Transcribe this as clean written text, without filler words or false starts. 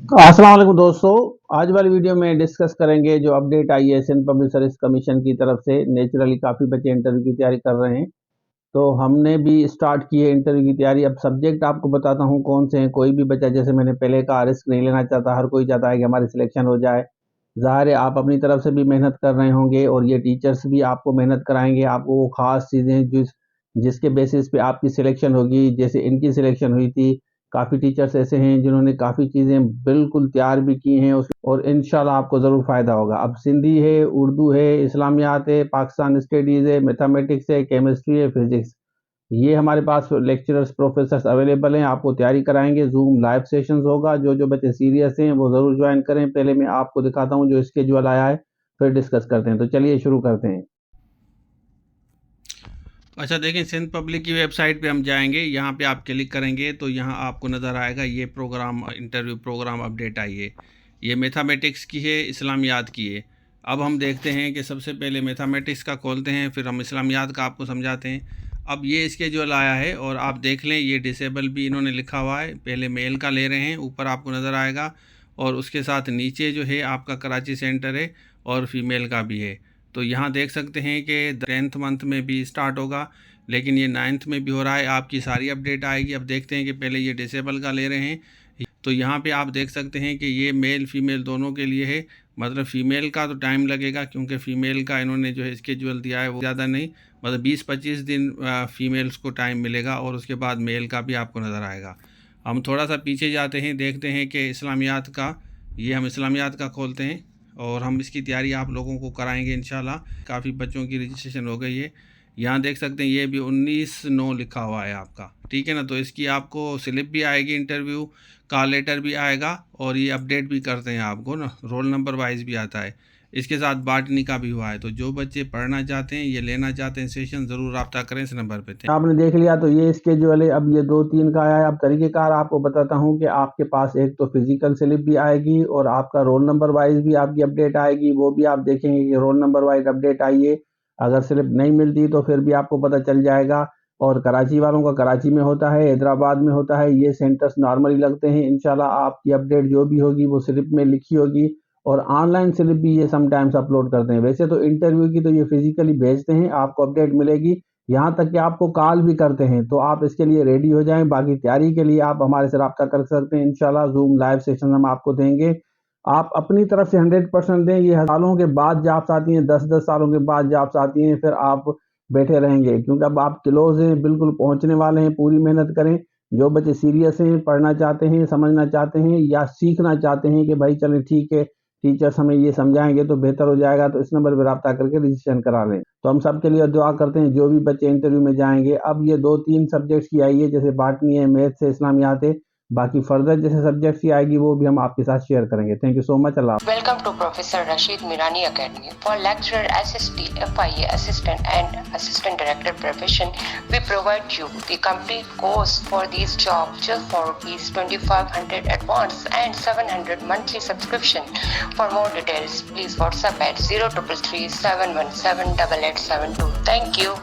अस्सलाम वालेकुम दोस्तों। आज वाली वीडियो में डिस्कस करेंगे जो अपडेट आई है सिंध पब्लिक सर्विस कमीशन की तरफ से। नेचुरली काफ़ी बच्चे इंटरव्यू की तैयारी कर रहे हैं, तो हमने भी स्टार्ट की है इंटरव्यू की तैयारी। अब सब्जेक्ट आपको बताता हूँ कौन से हैं। कोई भी बच्चा, जैसे मैंने पहले कहा, रिस्क नहीं लेना चाहता। हर कोई चाहता है कि हमारी सिलेक्शन हो जाए। ज़ाहिर है आप अपनी तरफ से भी मेहनत कर रहे होंगे और ये टीचर्स भी आपको मेहनत कराएंगे। आपको वो ख़ास चीज़ें जिसके बेसिस पे आपकी सिलेक्शन होगी, जैसे इनकी सिलेक्शन हुई थी। काफ़ी टीचर्स ऐसे हैं जिन्होंने काफ़ी चीज़ें बिल्कुल तैयार भी की हैं और इंशाल्लाह आपको ज़रूर फ़ायदा होगा। अब सिंधी है, उर्दू है, इस्लामियात है, पाकिस्तान स्टडीज़ है, मैथमेटिक्स है, केमिस्ट्री है, फिज़िक्स, ये हमारे पास लेक्चरर्स प्रोफेसर्स अवेलेबल हैं। आपको तैयारी कराएंगे। जूम लाइव सेशंस होगा। जो बच्चे सीरियस हैं वो ज़रूर ज्वाइन करें। पहले मैं आपको दिखाता हूँ जो स्केड्यूल आया है, फिर डिस्कस करते हैं। तो चलिए शुरू करते हैं। अच्छा देखें, सिंध पब्लिक की वेबसाइट पे हम जाएंगे। यहाँ पे आप क्लिक करेंगे तो यहाँ आपको नज़र आएगा ये प्रोग्राम, इंटरव्यू प्रोग्राम अपडेट आई है। ये मैथमेटिक्स की है, इस्लामियात की है। अब हम देखते हैं कि सबसे पहले मैथमेटिक्स का खोलते हैं, फिर हम इस्लामियात का आपको समझाते हैं। अब ये स्केड्यूल आया है और आप देख लें, ये डिसेबल भी इन्होंने लिखा हुआ है। पहले मेल का ले रहे हैं, ऊपर आपको नज़र आएगा, और उसके साथ नीचे जो है आपका कराची सेंटर है और फीमेल का भी है। तो यहाँ देख सकते हैं कि 10th मंथ में भी स्टार्ट होगा, लेकिन ये 9th में भी हो रहा है। आपकी सारी अपडेट आएगी। अब देखते हैं कि पहले ये डिसेबल का ले रहे हैं। तो यहाँ पे आप देख सकते हैं कि ये मेल फीमेल दोनों के लिए है। मतलब फ़ीमेल का तो टाइम लगेगा, क्योंकि फ़ीमेल का इन्होंने जो है स्केड्यूल दिया है वो ज़्यादा नहीं, मतलब 20-25 दिन फ़ीमेल्स को टाइम मिलेगा, और उसके बाद मेल का भी आपको नज़र आएगा। हम थोड़ा सा पीछे जाते हैं, देखते हैं कि इस्लामियात का, ये हम इस्लामियात का खोलते हैं और हम इसकी तैयारी आप लोगों को कराएंगे इंशाल्लाह। काफ़ी बच्चों की रजिस्ट्रेशन हो गई है। यहाँ देख सकते हैं ये भी 19/9 लिखा हुआ है आपका, ठीक है ना। तो इसकी आपको स्लिप भी आएगी, इंटरव्यू का लेटर भी आएगा, और ये अपडेट भी करते हैं आपको ना, रोल नंबर वाइज भी आता है। इसके साथ बाटनी का भी हुआ है। तो जो बच्चे पढ़ना चाहते हैं, ये लेना चाहते हैं सेशन, ज़रूर रब्ता करें इस नंबर पे। आपने देख लिया तो ये स्केड्यूल है। अब ये 2-3 का आया है। अब तरीक़ेकार आपको बताता हूँ कि आपके पास एक तो फिजिकल स्लिप भी आएगी और आपका रोल नंबर वाइज भी आपकी अपडेट आएगी। वो भी आप देखेंगे कि रोल नंबर वाइज अपडेट आई है। अगर स्लिप नहीं मिलती तो फिर भी आपको पता चल जाएगा। और कराची वालों का कराची में होता है, हैदराबाद में होता है। ये सेंटर्स नॉर्मली लगते हैं। इंशाल्लाह आपकी अपडेट जो भी होगी वो स्लिप में लिखी होगी, और ऑनलाइन स्लिप भी ये समटाइम्स अपलोड करते हैं। वैसे तो इंटरव्यू की तो ये फिजिकली भेजते हैं, आपको अपडेट मिलेगी। यहाँ तक कि आपको कॉल भी करते हैं, तो आप इसके लिए रेडी हो जाएं। बाकी तैयारी के लिए आप हमारे से रब्ता कर सकते हैं। इंशाल्लाह जूम लाइव सेशन हम आपको देंगे। आप अपनी तरफ से 100% दें। ये सालों के बाद जॉब्स आती हैं, 10-10 सालों के बाद जॉब्स आती हैं, फिर आप बैठे रहेंगे, क्योंकि अब आप क्लोज हैं, बिल्कुल पहुंचने वाले हैं। पूरी मेहनत करें। जो बच्चे सीरियस हैं, पढ़ना चाहते हैं, समझना चाहते हैं या सीखना चाहते हैं कि भाई चलें ठीक है, टीचर्स हमें ये समझाएंगे तो बेहतर हो जाएगा, तो इस नंबर पर रब्ता करके रजिस्ट्रेशन करा लें। तो हम सबके लिए दुआ करते हैं जो भी बच्चे इंटरव्यू में जाएंगे। अब ये 2-3 सब्जेक्ट्स की आई है, जैसे बाटनी है, मैथ्स है, इस्लामियात है। बाकी फर्दर जैसे सब्जेक्ट्स की आएगी वो भी हम आपके साथ शेयर करेंगे। Thank you so much. Allah. Welcome to Professor Rashid Mirani Academy. For lecturer, SST, FIA assistant and assistant director profession, we provide you the complete course for these jobs just for ₹2,500 advance and 700 monthly subscription. For more details, please WhatsApp at 0333 717 8872. Thank you.